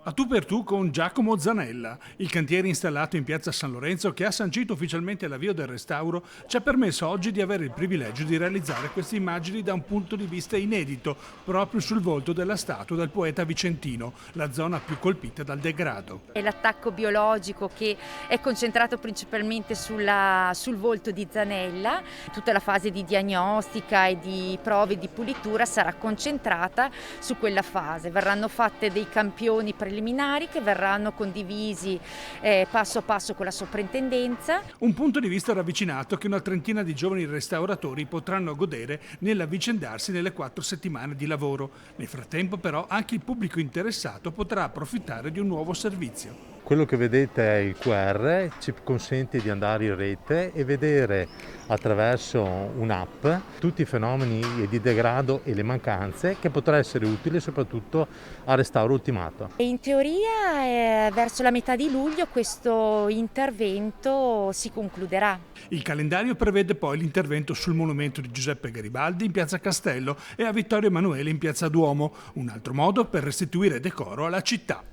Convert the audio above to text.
A tu per tu con Giacomo Zanella, il cantiere installato in piazza San Lorenzo che ha sancito ufficialmente l'avvio del restauro, ci ha permesso oggi di avere il privilegio di realizzare queste immagini da un punto di vista inedito, proprio sul volto della statua del poeta vicentino, la zona più colpita dal degrado. È l'attacco biologico che è concentrato principalmente sul volto di Zanella. Tutta la fase di diagnostica e di prove di pulitura sarà concentrata su quella fase. Verranno fatte dei campioni preliminari che verranno condivisi passo a passo con la soprintendenza. Un punto di vista ravvicinato che una trentina di giovani restauratori potranno godere nell'avvicendarsi nelle 4 settimane di lavoro. Nel frattempo però anche il pubblico interessato potrà approfittare di un nuovo servizio. Quello che vedete è il QR, ci consente di andare in rete e vedere attraverso un'app tutti i fenomeni di degrado e le mancanze che potrà essere utile soprattutto al restauro ultimato. In teoria verso la metà di luglio questo intervento si concluderà. Il calendario prevede poi l'intervento sul monumento di Giuseppe Garibaldi in piazza Castello e a Vittorio Emanuele in piazza Duomo, un altro modo per restituire decoro alla città.